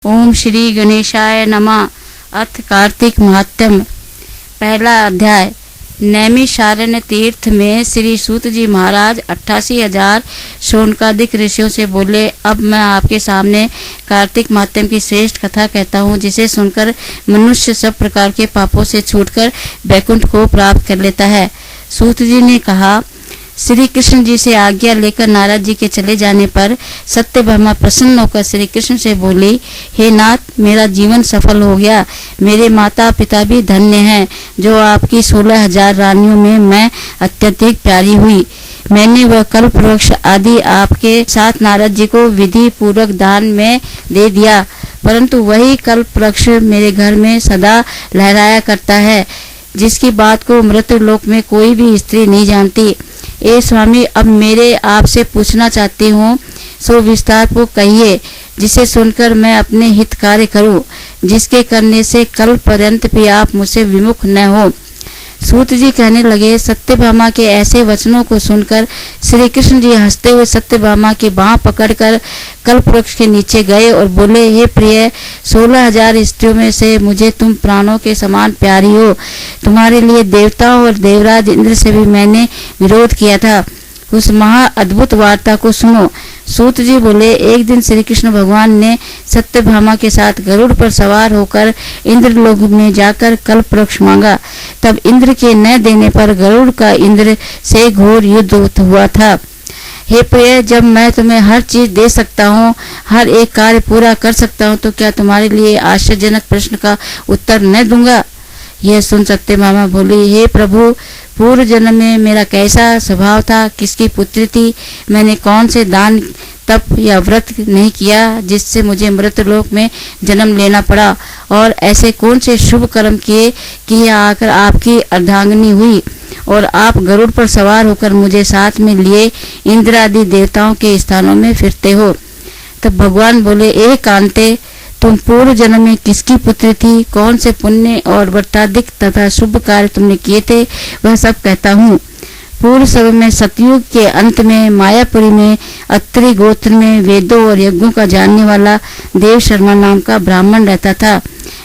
ओम श्री गणेशाय नमः। अथ कार्तिक महात्म्य। पहला अध्याय। नैमिषारण्य तीर्थ में श्री सूत जी महाराज 88,000 शौनकादिक ऋषियों से बोले, अब मैं आपके सामने कार्तिक महात्म्य की श्रेष्ठ कथा कहता हूँ, जिसे सुनकर मनुष्य सब प्रकार के पापों से छूटकर वैकुंठ को प्राप्त कर लेता है। सूत जी ने कहा, श्री कृष्ण जी से आज्ञा लेकर नारद जी के चले जाने पर सत्यभामा प्रसन्न होकर श्री कृष्ण से बोली, हे नाथ, मेरा जीवन सफल हो गया। मेरे माता पिता भी धन्य हैं, जो आपकी 16,000 रानियों में मैं अत्यधिक प्यारी हुई। मैंने वह कल्प वृक्ष आदि आपके साथ नारद जी को विधि पूर्वक दान में दे दिया, परंतु वही कल्प वृक्ष मेरे घर में सदा लहराया करता है, जिसकी बात को मृत लोक में कोई भी स्त्री नहीं जानती। ए स्वामी, अब मेरे आपसे पूछना चाहती हूँ, सो विस्तार को कहिए, जिसे सुनकर मैं अपने हित कार्य करूँ, जिसके करने से कल पर्यंत भी आप मुझसे विमुख न हो। सूत जी कहने लगे, सत्यभामा के ऐसे वचनों को सुनकर श्री कृष्ण जी हंसते हुए सत्यभामा की बाँह पकड़कर कल्प वृक्ष के नीचे गए और बोले, हे प्रिय, 16,000 स्त्रियों में से मुझे तुम प्राणों के समान प्यारी हो। तुम्हारे लिए देवताओं और देवराज इंद्र से भी मैंने विरोध किया था। उस महा अद्भुत वार्ता को सुनो। सूत जी बोले, एक दिन श्री कृष्ण भगवान ने सत्यभामा के साथ गरुड़ पर सवार होकर इंद्रलोक में जाकर कल्प वृक्ष मांगा। तब इंद्र के न देने पर गरुड़ का इंद्र से घोर युद्ध हुआ था। हे प्रिय, जब मैं तुम्हें हर चीज दे सकता हूँ, हर एक कार्य पूरा कर सकता हूँ, तो क्या तुम्हारे लिए आश्चर्यजनक प्रश्न का उत्तर न दूंगा? यह सुन सत्यभामा बोली, हे प्रभु, पूर्व जन्म में मेरा कैसा स्वभाव था, किसकी पुत्री थी, मैंने कौन से दान तप या व्रत नहीं किया जिससे मुझे मृतलोक में जन्म लेना पड़ा, और ऐसे कौन से शुभ कर्म किए कि यह आकर आपकी अर्धांगिनी हुई और आप गरुड़ पर सवार होकर मुझे साथ में लिए इंद्र आदि देवताओं के स्थानों में फिरते हो। तब भगवान बोले, ए कांते, तुम पूर्व जन्म में किसकी पुत्री थी, कौन से पुण्य और व्रताधिक तथा शुभ कार्य तुमने किए थे, वह सब कहता हूँ। पूर्व समय में सतयुग के अंत में मायापुरी में अत्रि गोत्र में वेदों और यज्ञों का जानने वाला देव शर्मा नाम का ब्राह्मण रहता था।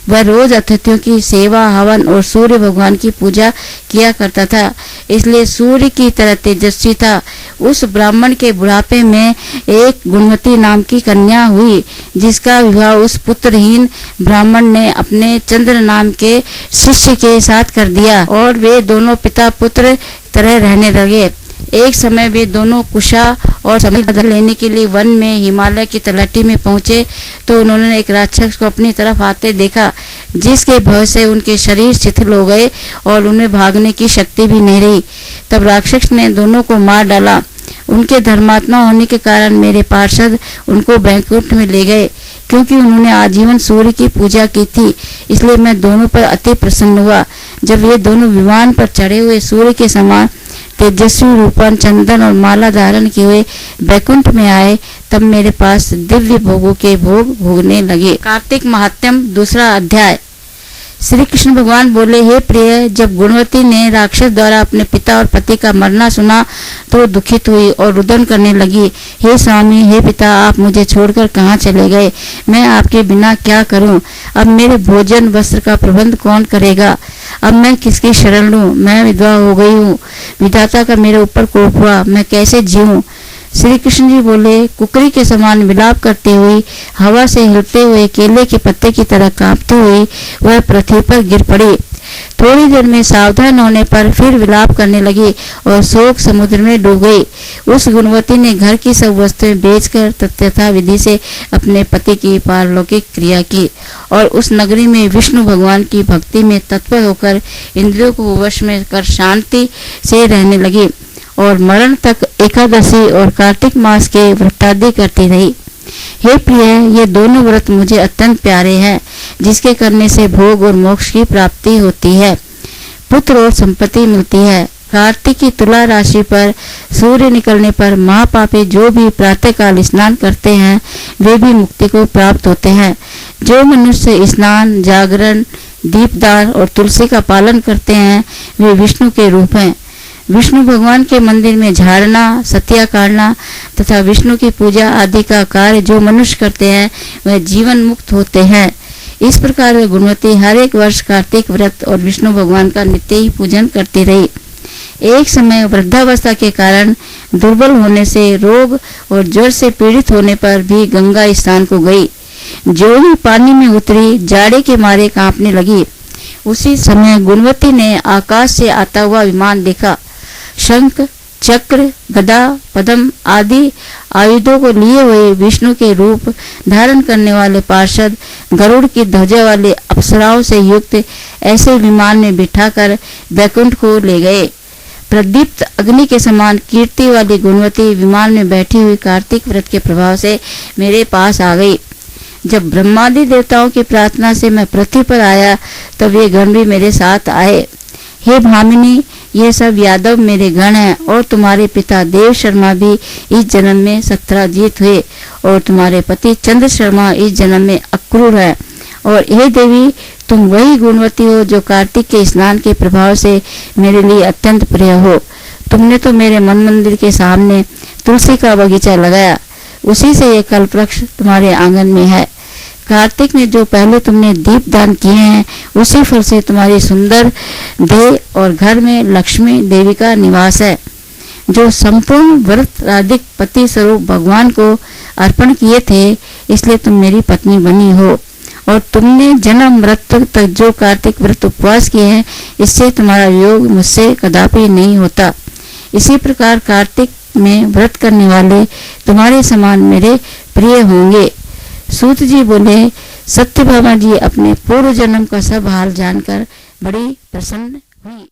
वह रोज अतिथियों की सेवा, हवन और सूर्य भगवान की पूजा किया करता था, इसलिए सूर्य की तरह तेजस्वी था। उस ब्राह्मण के बुढ़ापे में एक गुणवती नाम की कन्या हुई, जिसका विवाह उस पुत्रहीन ब्राह्मण ने अपने चंद्र नाम के शिष्य के साथ कर दिया और वे दोनों पिता पुत्र तरह रहने लगे। एक समय वे दोनों कुशा और समझ लेने के लिए वन में हिमालय की तलहटी में पहुंचे, तो उन्होंने एक राक्षस को अपनी तरफ आते देखा, जिसके भय से उनके शरीर शिथिल हो गए और उन्हें भागने की शक्ति भी नहीं रही। तब राक्षस ने दोनों को मार डाला। उनके धर्मात्मा होने के कारण मेरे पार्षद उनको वैकुंठ में ले गए। क्योंकि उन्होंने आजीवन सूर्य की पूजा की थी, इसलिए मैं दोनों पर अति प्रसन्न हुआ। जब ये दोनों विमान पर चढ़े हुए सूर्य के समान तेजस्वी रूपन चंदन और माला धारण किए हुए वैकुंठ में आए, तब मेरे पास दिव्य भोगों के भोग भोगने लगे। कार्तिक महात्म्य। दूसरा अध्याय। श्री कृष्ण भगवान बोले, हे प्रिय, जब गुणवती ने राक्षस द्वारा अपने पिता और पति का मरना सुना तो दुखित हुई और रुदन करने लगी। हे स्वामी, हे पिता, आप मुझे छोड़कर कहाँ चले गए? मैं आपके बिना क्या करूं? अब मेरे भोजन वस्त्र का प्रबंध कौन करेगा? अब मैं किसकी शरण लूं? मैं विधवा हो गई हूँ। विधाता का मेरे ऊपर कोप हुआ, मैं कैसे जीऊं? श्री कृष्ण जी बोले, कुकरी के समान विलाप करती हुई, हवा से हिलते हुए केले के पत्ते की तरह कांपती हुई वह पृथ्वी पर गिर पड़ी। थोड़ी देर में सावधान होने पर फिर विलाप करने लगी और शोक समुद्र में डूब गई। उस गुणवती ने घर की सब वस्तुएं बेचकर तथा विधि से अपने पति की पारलौकिक क्रिया की और उस नगरी में विष्णु भगवान की भक्ति में तत्पर होकर इंद्रियों को वश में कर शांति से रहने लगी और मरण तक एकादशी और कार्तिक मास के व्रतादि करती रही। हे प्रिय, ये दोनों व्रत मुझे अत्यंत प्यारे हैं, जिसके करने से भोग और मोक्ष की प्राप्ति होती है, पुत्र और संपत्ति मिलती है। कार्तिक की तुला राशि पर सूर्य निकलने पर महापापी जो भी प्रातःकाल स्नान करते हैं, वे भी मुक्ति को प्राप्त होते हैं। जो मनुष्य स्नान, जागरण, दीपदान और तुलसी का पालन करते हैं, वे विष्णु के रूप हैं। विष्णु भगवान के मंदिर में झाड़ना, सत्या काटना तथा विष्णु की पूजा आदि का कार्य जो मनुष्य करते हैं वह जीवन मुक्त होते हैं। इस प्रकार वे गुणवती हर एक वर्ष कार्तिक व्रत और विष्णु भगवान का नित्य ही पूजन करती रही। एक समय वृद्धावस्था के कारण दुर्बल होने से, रोग और ज्वर से पीड़ित होने पर भी गंगा स्नान को गई। जो ही पानी में उतरी, जाड़े के मारे कांपने लगी। उसी समय गुणवती ने आकाश से आता हुआ विमान देखा। शंख, चक्र, गदा, पद्म आदि आयुधों को लिए हुए विष्णु के रूप धारण करने वाले पार्षद गरुड़ की ध्वजा वाले अप्सराओं से युक्त ऐसे विमान में बिठाकर बैकुंठ को ले गए। प्रदीप्त अग्नि के समान कीर्ति वाली गुणवती विमान में बैठी हुई कार्तिक व्रत के प्रभाव से मेरे पास आ गई। जब ब्रह्मादि देवताओं की प्रार्थना से मैं पृथ्वी पर आया तब ये गण भी मेरे साथ आए। हे भामिनी, ये सब यादव मेरे गण हैं और तुम्हारे पिता देव शर्मा भी इस जन्म में सत्राजीत हुए और तुम्हारे पति चंद्र शर्मा इस जन्म में अक्रूर है। और हे देवी, तुम वही गुणवती हो जो कार्तिक के स्नान के प्रभाव से मेरे लिए अत्यंत प्रिय हो। तुमने तो मेरे मन मंदिर के सामने तुलसी का बगीचा लगाया, उसी से ये कल्पवृक्ष तुम्हारे आंगन में है। कार्तिक में जो पहले तुमने दीप दान किए हैं, उसी फल से तुम्हारी सुंदर देह और घर में लक्ष्मी देवी का निवास है। जो संपूर्ण व्रत राधिक पति स्वरूप भगवान को अर्पण किए थे, इसलिए तुम मेरी पत्नी बनी हो। और तुमने जन्म मृत्यु तक जो कार्तिक व्रत उपवास किए हैं, इससे तुम्हारा योग मुझसे कदापि नहीं होता। इसी प्रकार कार्तिक में व्रत करने वाले तुम्हारे समान मेरे प्रिय होंगे। सूत जी बोले, सत्यभामा जी अपने पूर्व जन्म का सब हाल जानकर बड़ी प्रसन्न हुई।